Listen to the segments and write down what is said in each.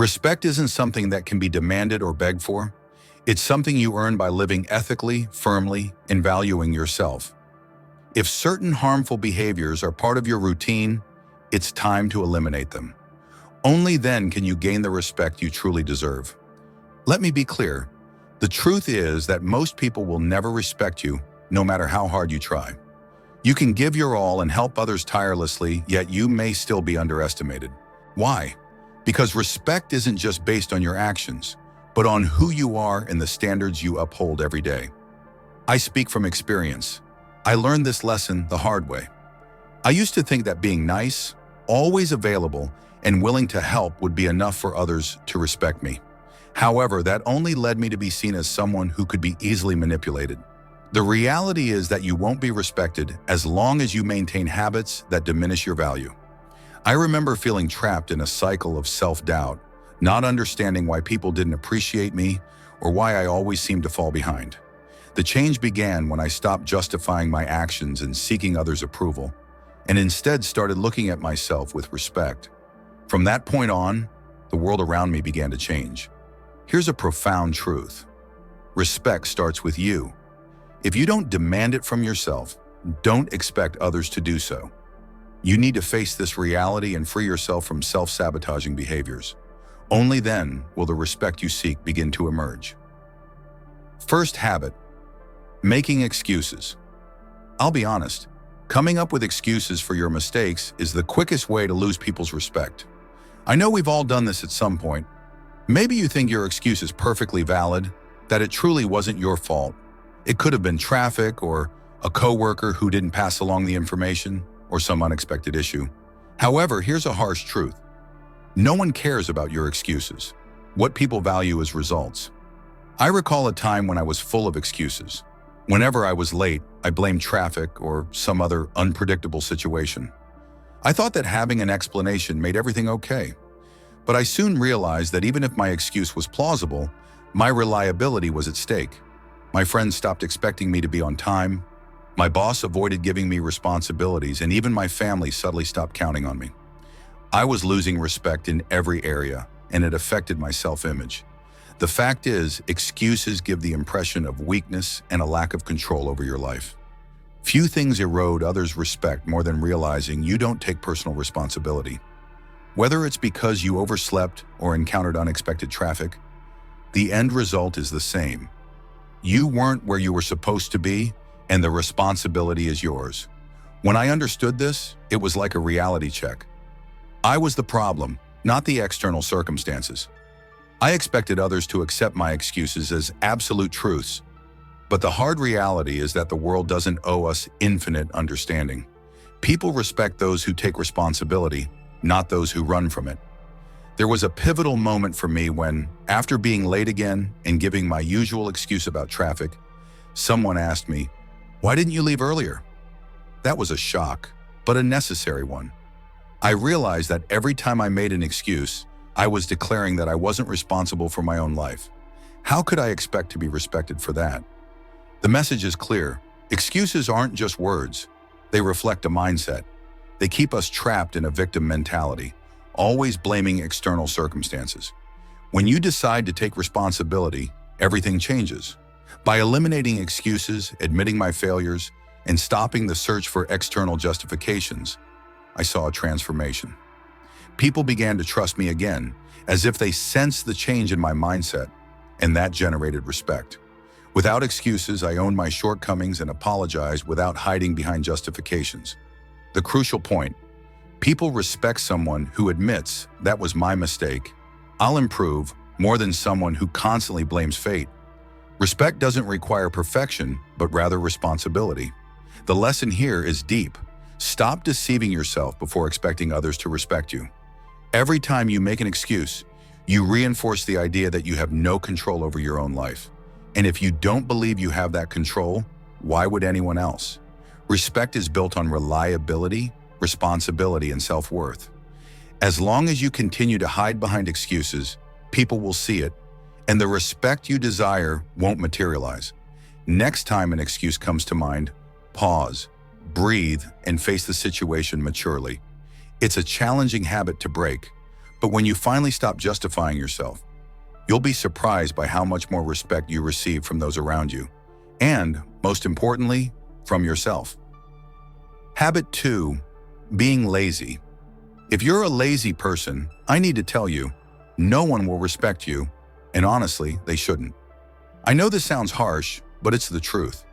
Respect isn't something that can be demanded or begged for. It's something you earn by living ethically, firmly, and valuing yourself. If certain harmful behaviors are part of your routine, it's time to eliminate them. Only then can you gain the respect you truly deserve. Let me be clear. The truth is that most people will never respect you, no matter how hard you try. You can give your all and help others tirelessly, yet you may still be underestimated. Why? Because respect isn't just based on your actions, but on who you are and the standards you uphold every day. I speak from experience. I learned this lesson the hard way. I used to think that being nice, always available, and willing to help would be enough for others to respect me. However, that only led me to be seen as someone who could be easily manipulated. The reality is that you won't be respected as long as you maintain habits that diminish your value. I remember feeling trapped in a cycle of self-doubt, not understanding why people didn't appreciate me or why I always seemed to fall behind. The change began when I stopped justifying my actions and seeking others' approval, and instead started looking at myself with respect. From that point on, the world around me began to change. Here's a profound truth. Respect starts with you. If you don't demand it from yourself, don't expect others to do so. You need to face this reality and free yourself from self-sabotaging behaviors. Only then will the respect you seek begin to emerge. First habit, making excuses. I'll be honest, coming up with excuses for your mistakes is the quickest way to lose people's respect. I know we've all done this at some point. Maybe you think your excuse is perfectly valid, that it truly wasn't your fault. It could have been traffic or a coworker who didn't pass along the information or some unexpected issue. However, here's a harsh truth. No one cares about your excuses. What people value is results. I recall a time when I was full of excuses. Whenever I was late, I blamed traffic or some other unpredictable situation. I thought that having an explanation made everything okay. But I soon realized that even if my excuse was plausible, my reliability was at stake. My friends stopped expecting me to be on time. My boss avoided giving me responsibilities, and even my family subtly stopped counting on me. I was losing respect in every area, and it affected my self-image. The fact is, excuses give the impression of weakness and a lack of control over your life. Few things erode others' respect more than realizing you don't take personal responsibility. Whether it's because you overslept or encountered unexpected traffic, the end result is the same. You weren't where you were supposed to be, and the responsibility is yours. When I understood this, it was like a reality check. I was the problem, not the external circumstances. I expected others to accept my excuses as absolute truths, but the hard reality is that the world doesn't owe us infinite understanding. People respect those who take responsibility, not those who run from it. There was a pivotal moment for me when, after being late again and giving my usual excuse about traffic, someone asked me, "Why didn't you leave earlier?" That was a shock, but a necessary one. I realized that every time I made an excuse, I was declaring that I wasn't responsible for my own life. How could I expect to be respected for that? The message is clear. Excuses aren't just words. They reflect a mindset. They keep us trapped in a victim mentality, always blaming external circumstances. When you decide to take responsibility, everything changes. By eliminating excuses, admitting my failures, and stopping the search for external justifications, I saw a transformation. People began to trust me again, as if they sensed the change in my mindset, and that generated respect. Without excuses, I owned my shortcomings and apologized without hiding behind justifications. The crucial point: people respect someone who admits, "That was my mistake. I'll improve," more than someone who constantly blames fate. Respect doesn't require perfection, but rather responsibility. The lesson here is deep. Stop deceiving yourself before expecting others to respect you. Every time you make an excuse, you reinforce the idea that you have no control over your own life. And if you don't believe you have that control, why would anyone else? Respect is built on reliability, responsibility, and self-worth. As long as you continue to hide behind excuses, people will see it, and the respect you desire won't materialize. Next time an excuse comes to mind, pause, breathe, and face the situation maturely. It's a challenging habit to break, But when you finally stop justifying yourself, you'll be surprised by how much more respect you receive from those around you, and, most importantly, from yourself. Habit 2, being lazy. If you're a lazy person, I need to tell you, no one will respect you, and honestly, they shouldn't. I know this sounds harsh, but it's the truth.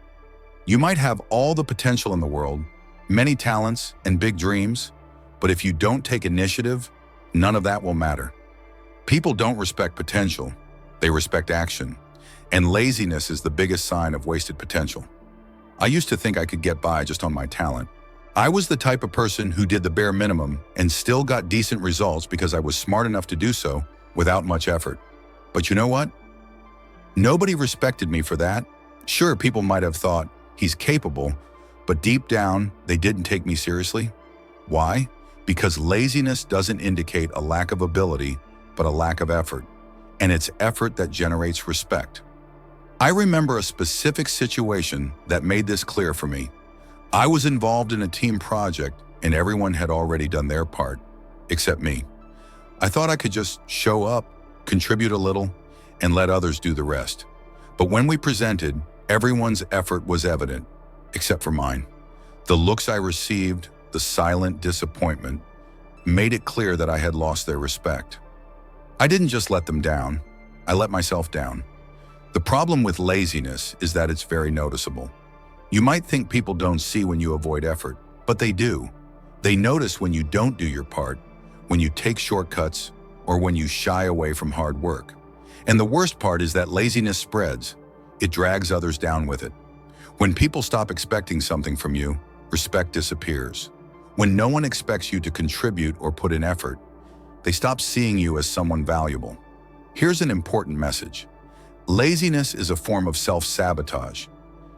You might have all the potential in the world, many talents and big dreams, but if you don't take initiative, none of that will matter. People don't respect potential, they respect action, and laziness is the biggest sign of wasted potential. I used to think I could get by just on my talent. I was the type of person who did the bare minimum and still got decent results because I was smart enough to do so without much effort. But you know what? Nobody respected me for that. Sure, people might have thought, he's capable, but deep down, they didn't take me seriously. Why? Because laziness doesn't indicate a lack of ability, but a lack of effort. And it's effort that generates respect. I remember a specific situation that made this clear for me. I was involved in a team project and everyone had already done their part, except me. I thought I could just show up, contribute a little, and let others do the rest. But when we presented, everyone's effort was evident, except for mine. The looks I received, the silent disappointment, made it clear that I had lost their respect. I didn't just let them down, I let myself down. The problem with laziness is that it's very noticeable. You might think people don't see when you avoid effort, but they do. They notice when you don't do your part, when you take shortcuts, or when you shy away from hard work. And the worst part is that laziness spreads. It drags others down with it. When people stop expecting something from you, respect disappears. When no one expects you to contribute or put in effort, they stop seeing you as someone valuable. Here's an important message. Laziness is a form of self-sabotage.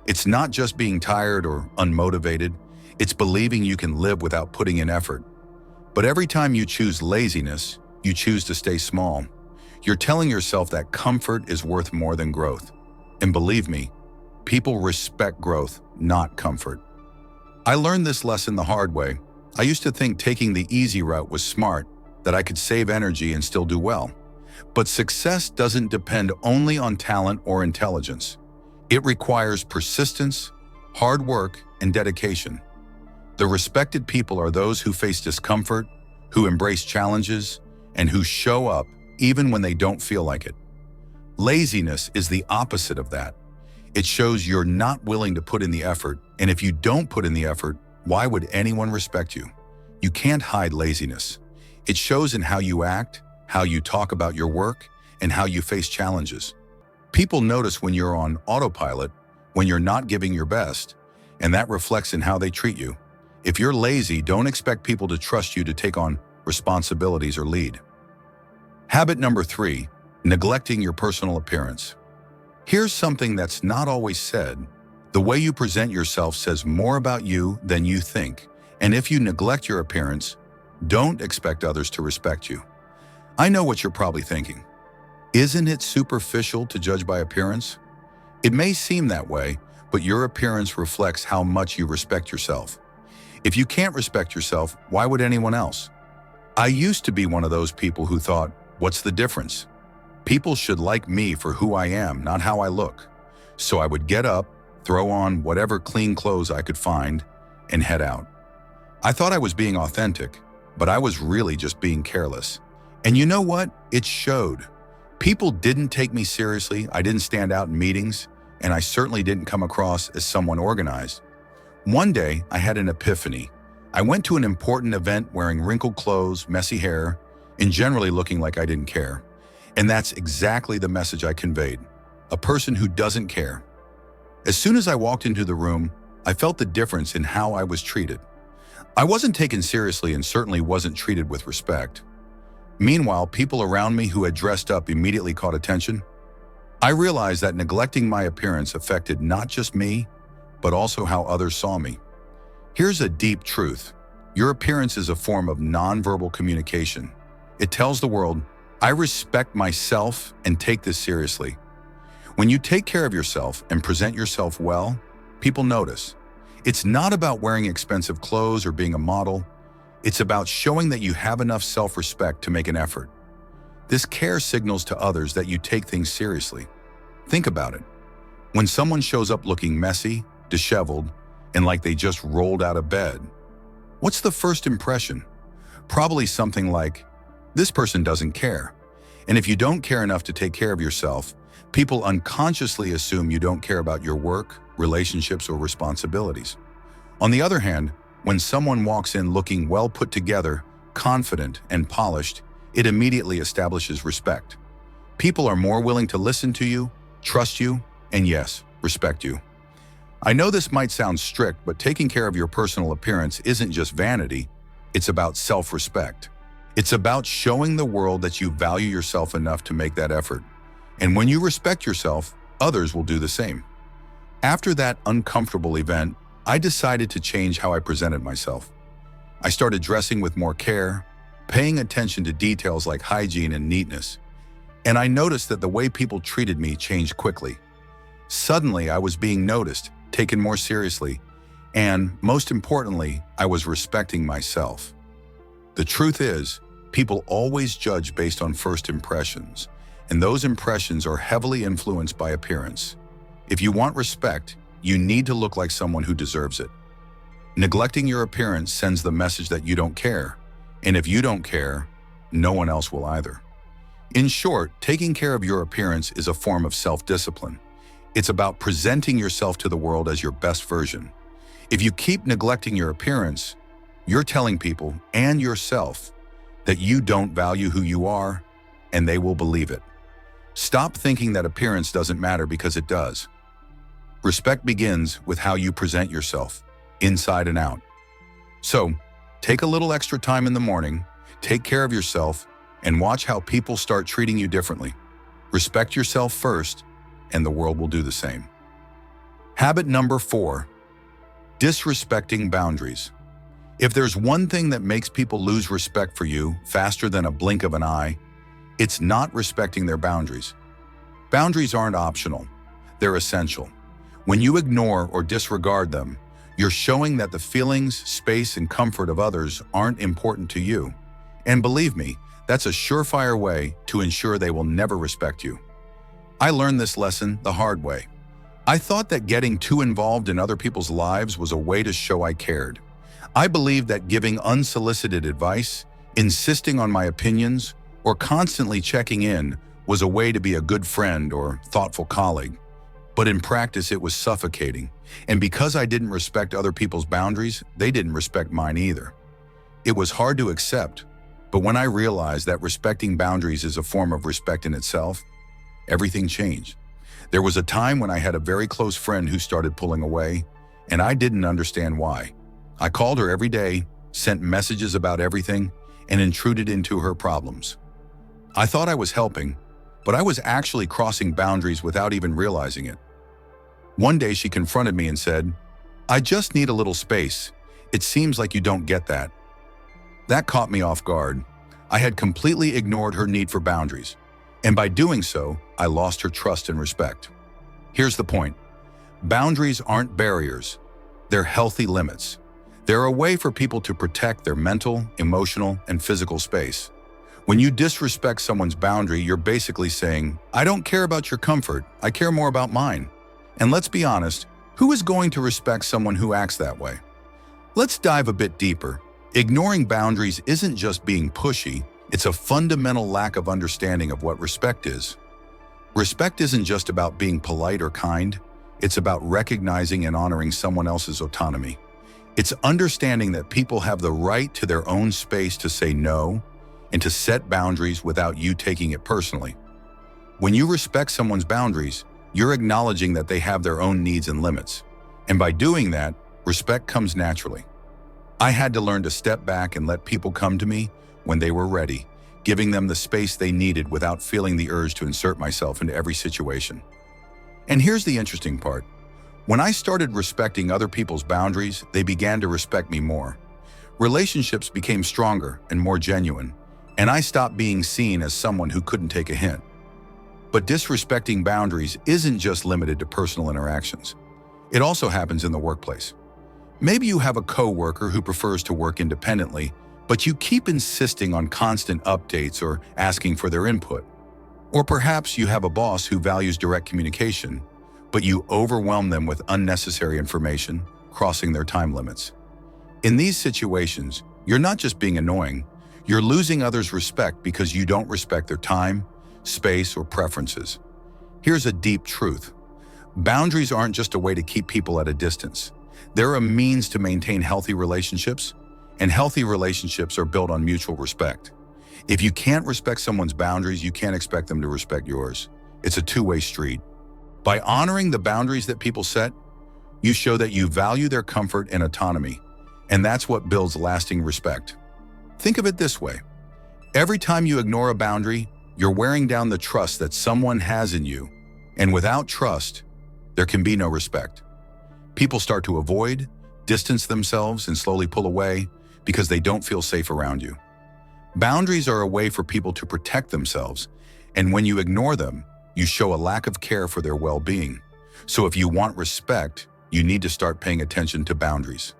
It's not just being tired or unmotivated, it's believing you can live without putting in effort. But every time you choose laziness, you choose to stay small. You're telling yourself that comfort is worth more than growth. And believe me, people respect growth, not comfort. I learned this lesson the hard way. I used to think taking the easy route was smart, that I could save energy and still do well. But success doesn't depend only on talent or intelligence. It requires persistence, hard work, and dedication. The respected people are those who face discomfort, who embrace challenges, and who show up even when they don't feel like it. Laziness is the opposite of that. It shows you're not willing to put in the effort, and if you don't put in the effort, why would anyone respect you? You can't hide laziness. It shows in how you act, how you talk about your work, and how you face challenges. People notice when you're on autopilot, when you're not giving your best, and that reflects in how they treat you. If you're lazy, don't expect people to trust you to take on responsibilities or lead. Habit number 3, neglecting your personal appearance. Here's something that's not always said. The way you present yourself says more about you than you think, and if you neglect your appearance, don't expect others to respect you. I know what you're probably thinking. Isn't it superficial to judge by appearance? It may seem that way, but your appearance reflects how much you respect yourself. If you can't respect yourself, why would anyone else? I used to be one of those people who thought, what's the difference? People should like me for who I am, not how I look. So I would get up, throw on whatever clean clothes I could find, and head out. I thought I was being authentic, but I was really just being careless. And you know what? It showed. People didn't take me seriously, I didn't stand out in meetings, and I certainly didn't come across as someone organized. One day, I had an epiphany. I went to an important event wearing wrinkled clothes, messy hair, and generally looking like I didn't care. And that's exactly the message I conveyed. A person who doesn't care. As soon as I walked into the room, I felt the difference in how I was treated. I wasn't taken seriously and certainly wasn't treated with respect. Meanwhile, people around me who had dressed up immediately caught attention. I realized that neglecting my appearance affected not just me, but also how others saw me. Here's a deep truth. Your appearance is a form of nonverbal communication. It tells the world, I respect myself and take this seriously. When you take care of yourself and present yourself well, people notice. It's not about wearing expensive clothes or being a model. It's about showing that you have enough self-respect to make an effort. This care signals to others that you take things seriously. Think about it. When someone shows up looking messy, disheveled, and like they just rolled out of bed, what's the first impression? Probably something like, this person doesn't care. And if you don't care enough to take care of yourself, people unconsciously assume you don't care about your work, relationships, or responsibilities. On the other hand, when someone walks in looking well put together, confident, and polished, it immediately establishes respect. People are more willing to listen to you, trust you, and yes, respect you. I know this might sound strict, but taking care of your personal appearance isn't just vanity, it's about self-respect. It's about showing the world that you value yourself enough to make that effort. And when you respect yourself, others will do the same. After that uncomfortable event, I decided to change how I presented myself. I started dressing with more care, paying attention to details like hygiene and neatness. And I noticed that the way people treated me changed quickly. Suddenly, I was being noticed, taken more seriously, and, most importantly, I was respecting myself. The truth is, people always judge based on first impressions, and those impressions are heavily influenced by appearance. If you want respect, you need to look like someone who deserves it. Neglecting your appearance sends the message that you don't care, and if you don't care, no one else will either. In short, taking care of your appearance is a form of self-discipline. It's about presenting yourself to the world as your best version. If you keep neglecting your appearance, you're telling people and yourself that you don't value who you are, and they will believe it. Stop thinking that appearance doesn't matter, because it does. Respect begins with how you present yourself, inside and out. So, take a little extra time in the morning, take care of yourself, and watch how people start treating you differently. Respect yourself first, and the world will do the same. Habit number 4, disrespecting boundaries. If there's one thing that makes people lose respect for you faster than a blink of an eye, it's not respecting their boundaries. Boundaries aren't optional, they're essential. When you ignore or disregard them, you're showing that the feelings, space, and comfort of others aren't important to you. And believe me, that's a surefire way to ensure they will never respect you. I learned this lesson the hard way. I thought that getting too involved in other people's lives was a way to show I cared. I believed that giving unsolicited advice, insisting on my opinions, or constantly checking in was a way to be a good friend or thoughtful colleague. But in practice, it was suffocating. And because I didn't respect other people's boundaries, they didn't respect mine either. It was hard to accept, but when I realized that respecting boundaries is a form of respect in itself, everything changed. There was a time when I had a very close friend who started pulling away, and I didn't understand why. I called her every day, sent messages about everything, and intruded into her problems. I thought I was helping, but I was actually crossing boundaries without even realizing it. One day she confronted me and said, "I just need a little space. It seems like you don't get that." That caught me off guard. I had completely ignored her need for boundaries, and by doing so, I lost her trust and respect. Here's the point. Boundaries aren't barriers. They're healthy limits. They're a way for people to protect their mental, emotional, and physical space. When you disrespect someone's boundary, you're basically saying, "I don't care about your comfort, I care more about mine." And let's be honest, who is going to respect someone who acts that way? Let's dive a bit deeper. Ignoring boundaries isn't just being pushy, it's a fundamental lack of understanding of what respect is. Respect isn't just about being polite or kind, it's about recognizing and honoring someone else's autonomy. It's understanding that people have the right to their own space to say no and to set boundaries without you taking it personally. When you respect someone's boundaries, you're acknowledging that they have their own needs and limits. And by doing that, respect comes naturally. I had to learn to step back and let people come to me when they were ready, giving them the space they needed without feeling the urge to insert myself into every situation. And here's the interesting part. When I started respecting other people's boundaries, they began to respect me more. Relationships became stronger and more genuine, and I stopped being seen as someone who couldn't take a hint. But disrespecting boundaries isn't just limited to personal interactions. It also happens in the workplace. Maybe you have a coworker who prefers to work independently, but you keep insisting on constant updates or asking for their input. Or perhaps you have a boss who values direct communication, but you overwhelm them with unnecessary information, crossing their time limits. In these situations, you're not just being annoying, you're losing others' respect because you don't respect their time, space, or preferences. Here's a deep truth. Boundaries aren't just a way to keep people at a distance. They're a means to maintain healthy relationships, and healthy relationships are built on mutual respect. If you can't respect someone's boundaries, you can't expect them to respect yours. It's a two-way street. By honoring the boundaries that people set, you show that you value their comfort and autonomy, and that's what builds lasting respect. Think of it this way. Every time you ignore a boundary, you're wearing down the trust that someone has in you, and without trust, there can be no respect. People start to avoid, distance themselves, and slowly pull away because they don't feel safe around you. Boundaries are a way for people to protect themselves, and when you ignore them, you show a lack of care for their well-being. So if you want respect, you need to start paying attention to boundaries.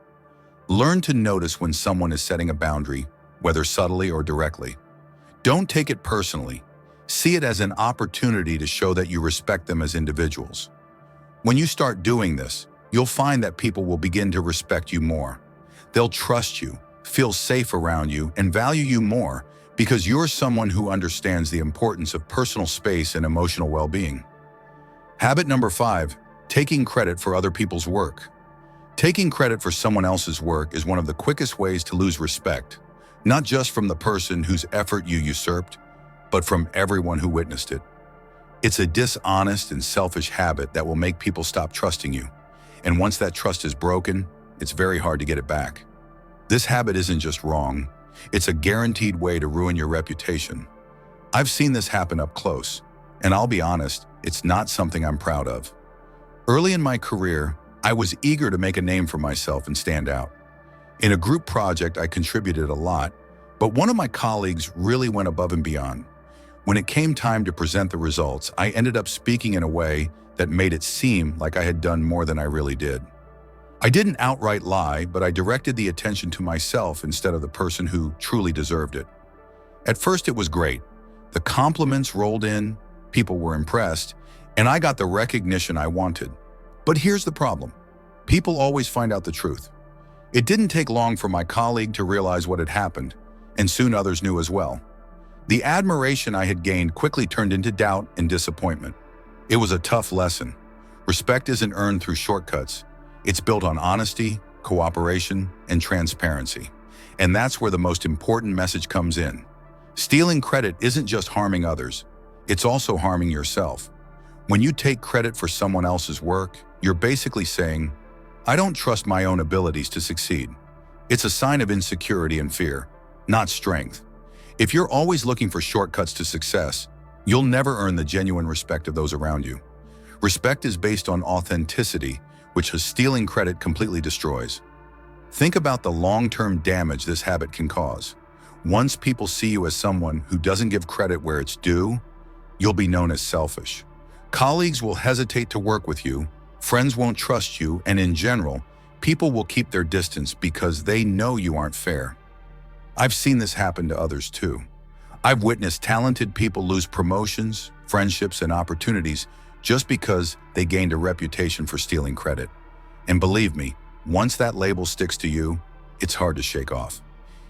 Learn to notice when someone is setting a boundary, whether subtly or directly. Don't take it personally. See it as an opportunity to show that you respect them as individuals. When you start doing this, you'll find that people will begin to respect you more. They'll trust you, feel safe around you, and value you more because you're someone who understands the importance of personal space and emotional well-being. Habit number 5, taking credit for other people's work. Taking credit for someone else's work is one of the quickest ways to lose respect, not just from the person whose effort you usurped, but from everyone who witnessed it. It's a dishonest and selfish habit that will make people stop trusting you. And once that trust is broken, it's very hard to get it back. This habit isn't just wrong, it's a guaranteed way to ruin your reputation. I've seen this happen up close, and I'll be honest, it's not something I'm proud of. Early in my career, I was eager to make a name for myself and stand out. In a group project, I contributed a lot, but one of my colleagues really went above and beyond. When it came time to present the results, I ended up speaking in a way that made it seem like I had done more than I really did. I didn't outright lie, but I directed the attention to myself instead of the person who truly deserved it. At first, it was great. The compliments rolled in, people were impressed, and I got the recognition I wanted. But here's the problem. People always find out the truth. It didn't take long for my colleague to realize what had happened, and soon others knew as well. The admiration I had gained quickly turned into doubt and disappointment. It was a tough lesson. Respect isn't earned through shortcuts. It's built on honesty, cooperation, and transparency. And that's where the most important message comes in. Stealing credit isn't just harming others, it's also harming yourself. When you take credit for someone else's work, you're basically saying, I don't trust my own abilities to succeed. It's a sign of insecurity and fear, not strength. If you're always looking for shortcuts to success, you'll never earn the genuine respect of those around you. Respect is based on authenticity, which stealing credit completely destroys. Think about the long-term damage this habit can cause. Once people see you as someone who doesn't give credit where it's due, you'll be known as selfish. Colleagues will hesitate to work with you, friends won't trust you, and in general, people will keep their distance because they know you aren't fair. I've seen this happen to others too. I've witnessed talented people lose promotions, friendships, and opportunities just because they gained a reputation for stealing credit. And believe me, once that label sticks to you, it's hard to shake off.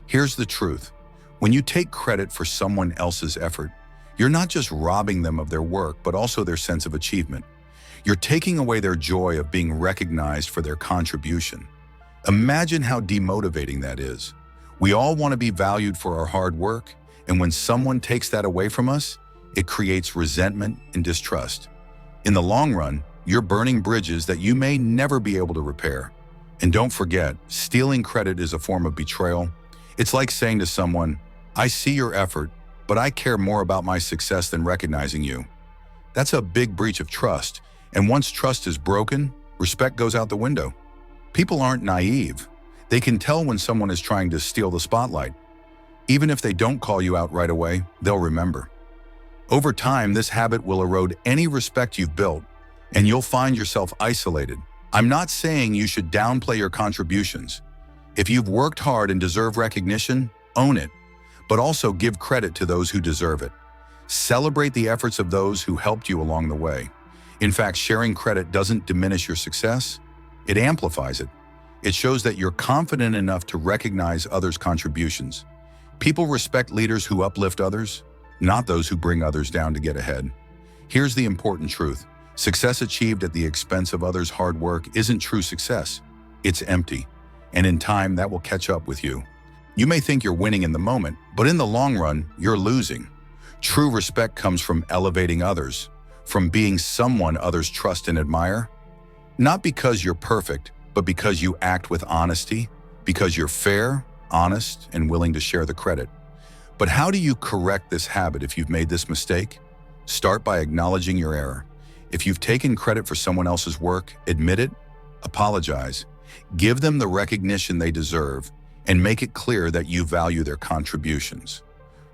Here's the truth. When you take credit for someone else's effort, you're not just robbing them of their work, but also their sense of achievement. You're taking away their joy of being recognized for their contribution. Imagine how demotivating that is. We all want to be valued for our hard work, and when someone takes that away from us, it creates resentment and distrust. In the long run, you're burning bridges that you may never be able to repair. And don't forget, stealing credit is a form of betrayal. It's like saying to someone, I see your effort, but I care more about my success than recognizing you. That's a big breach of trust, and once trust is broken, respect goes out the window. People aren't naive. They can tell when someone is trying to steal the spotlight. Even if they don't call you out right away, they'll remember. Over time, this habit will erode any respect you've built, and you'll find yourself isolated. I'm not saying you should downplay your contributions. If you've worked hard and deserve recognition, Own it, but also give credit to those who deserve it. Celebrate the efforts of those who helped you along the way. In fact, sharing credit doesn't diminish your success, it amplifies it. It shows that you're confident enough to recognize others' contributions. People respect leaders who uplift others, not those who bring others down to get ahead. Here's the important truth. Success achieved at the expense of others' hard work isn't true success. It's empty. And in time, that will catch up with you. You may think you're winning in the moment, but in the long run, you're losing. True respect comes from elevating others, from being someone others trust and admire. Not because you're perfect, but because you act with honesty, because you're fair, honest, and willing to share the credit. But how do you correct this habit if you've made this mistake? Start by acknowledging your error. If you've taken credit for someone else's work, admit it, apologize, give them the recognition they deserve, and make it clear that you value their contributions.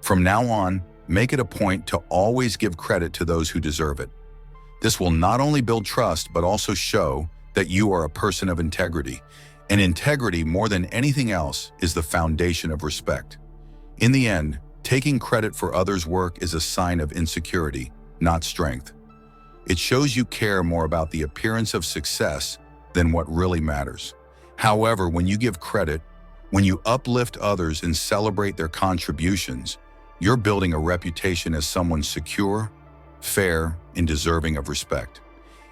From now on, make it a point to always give credit to those who deserve it. This will not only build trust, but also show that you are a person of integrity. And integrity, more than anything else, is the foundation of respect. In the end, taking credit for others' work is a sign of insecurity, not strength. It shows you care more about the appearance of success than what really matters. However, when you give credit, when you uplift others and celebrate their contributions, you're building a reputation as someone secure, fair, and deserving of respect.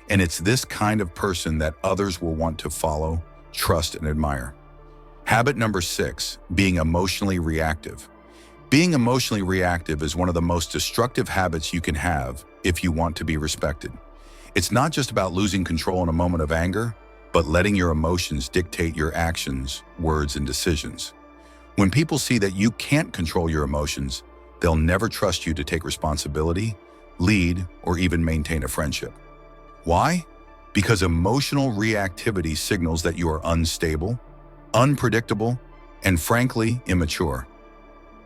And it's this kind of person that others will want to follow, trust, and admire. Habit number 6, being emotionally reactive. Being emotionally reactive is one of the most destructive habits you can have if you want to be respected. It's not just about losing control in a moment of anger, but letting your emotions dictate your actions, words, and decisions. When people see that you can't control your emotions, they'll never trust you to take responsibility, lead, or even maintain a friendship. Why? Because emotional reactivity signals that you are unstable, unpredictable, and frankly, immature.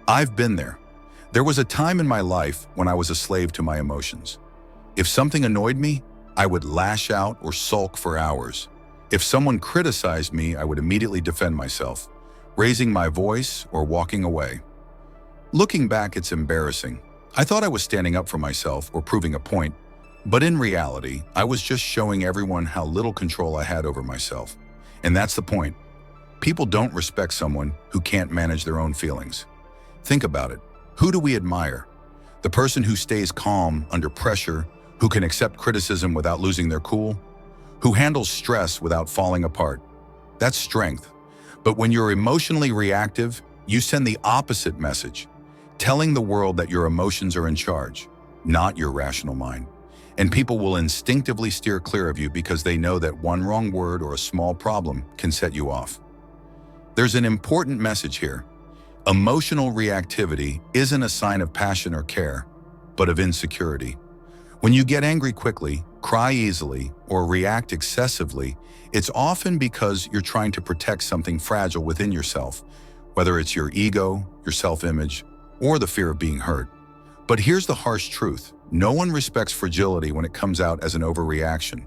I've been there. There was a time in my life when I was a slave to my emotions. If something annoyed me, I would lash out or sulk for hours. If someone criticized me, I would immediately defend myself, raising my voice or walking away. Looking back, it's embarrassing. I thought I was standing up for myself or proving a point, but in reality, I was just showing everyone how little control I had over myself. And that's the point. People don't respect someone who can't manage their own feelings. Think about it. Who do we admire? The person who stays calm under pressure, who can accept criticism without losing their cool, who handles stress without falling apart. That's strength. But when you're emotionally reactive, you send the opposite message, telling the world that your emotions are in charge, not your rational mind. And people will instinctively steer clear of you because they know that one wrong word or a small problem can set you off. There's an important message here. Emotional reactivity isn't a sign of passion or care, but of insecurity. When you get angry quickly, cry easily, or react excessively, it's often because you're trying to protect something fragile within yourself, whether it's your ego, your self-image, or the fear of being hurt. But here's the harsh truth. No one respects fragility when it comes out as an overreaction.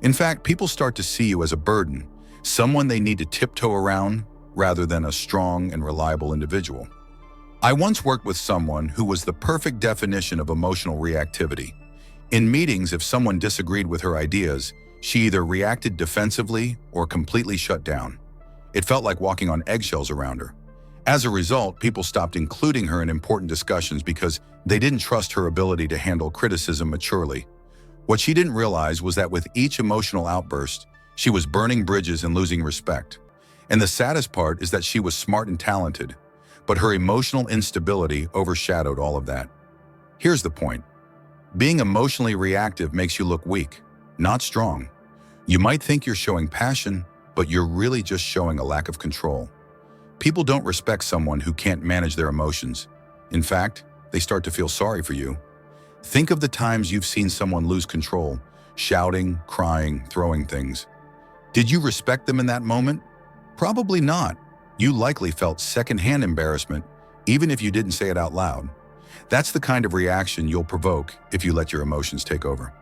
In fact, people start to see you as a burden, someone they need to tiptoe around, rather than a strong and reliable individual. I once worked with someone who was the perfect definition of emotional reactivity. In meetings, if someone disagreed with her ideas, she either reacted defensively or completely shut down. It felt like walking on eggshells around her. As a result, people stopped including her in important discussions because they didn't trust her ability to handle criticism maturely. What she didn't realize was that with each emotional outburst, she was burning bridges and losing respect. And the saddest part is that she was smart and talented, but her emotional instability overshadowed all of that. Here's the point. Being emotionally reactive makes you look weak, not strong. You might think you're showing passion, but you're really just showing a lack of control. People don't respect someone who can't manage their emotions. In fact, they start to feel sorry for you. Think of the times you've seen someone lose control, shouting, crying, throwing things. Did you respect them in that moment? Probably not. You likely felt secondhand embarrassment, even if you didn't say it out loud. That's the kind of reaction you'll provoke if you let your emotions take over.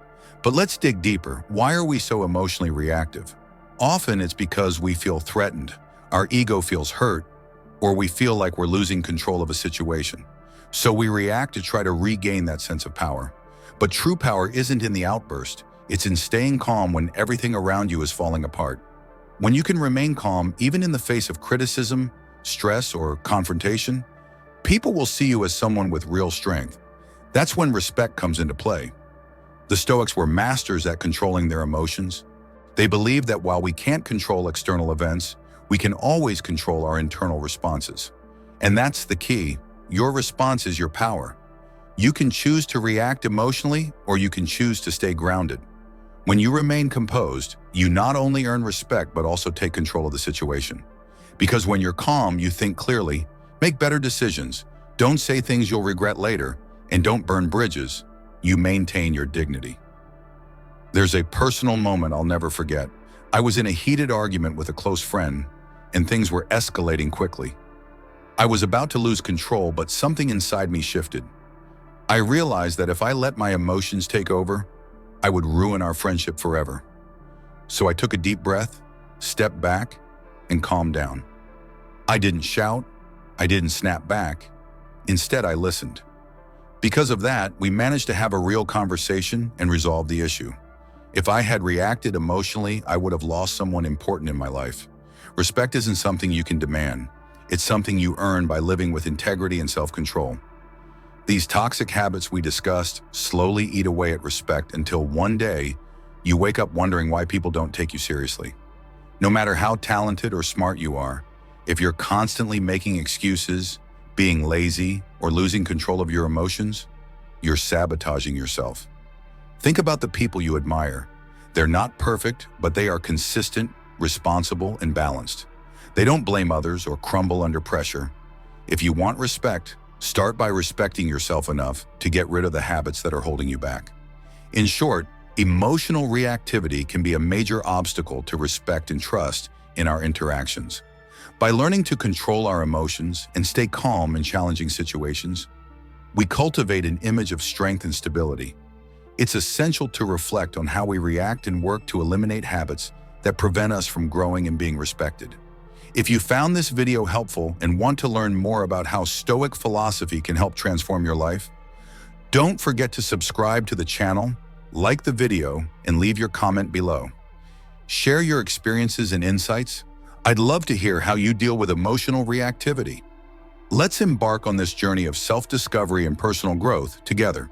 But let's dig deeper. Why are we so emotionally reactive? Often it's because we feel threatened, our ego feels hurt, or we feel like we're losing control of a situation. So we react to try to regain that sense of power. But true power isn't in the outburst. It's in staying calm when everything around you is falling apart. When you can remain calm, even in the face of criticism, stress, or confrontation, people will see you as someone with real strength. That's when respect comes into play. The Stoics were masters at controlling their emotions. They believed that while we can't control external events, we can always control our internal responses. And that's the key. Your response is your power. You can choose to react emotionally, or you can choose to stay grounded. When you remain composed, you not only earn respect but also take control of the situation. Because when you're calm, you think clearly, make better decisions, don't say things you'll regret later, and don't burn bridges. You maintain your dignity. There's a personal moment I'll never forget. I was in a heated argument with a close friend, and things were escalating quickly. I was about to lose control, but something inside me shifted. I realized that if I let my emotions take over, I would ruin our friendship forever. So I took a deep breath, stepped back, and calmed down. I didn't shout, I didn't snap back. Instead, I listened. Because of that, we managed to have a real conversation and resolve the issue. If I had reacted emotionally, I would have lost someone important in my life. Respect isn't something you can demand. It's something you earn by living with integrity and self-control. These toxic habits we discussed slowly eat away at respect until one day, you wake up wondering why people don't take you seriously. No matter how talented or smart you are, if you're constantly making excuses, being lazy, or losing control of your emotions, you're sabotaging yourself. Think about the people you admire. They're not perfect, but they are consistent, responsible, and balanced. They don't blame others or crumble under pressure. If you want respect, start by respecting yourself enough to get rid of the habits that are holding you back. In short, emotional reactivity can be a major obstacle to respect and trust in our interactions. By learning to control our emotions and stay calm in challenging situations, we cultivate an image of strength and stability. It's essential to reflect on how we react and work to eliminate habits that prevent us from growing and being respected. If you found this video helpful and want to learn more about how Stoic philosophy can help transform your life, don't forget to subscribe to the channel, like the video, and leave your comment below. Share your experiences and insights. I'd love to hear how you deal with emotional reactivity. Let's embark on this journey of self-discovery and personal growth together.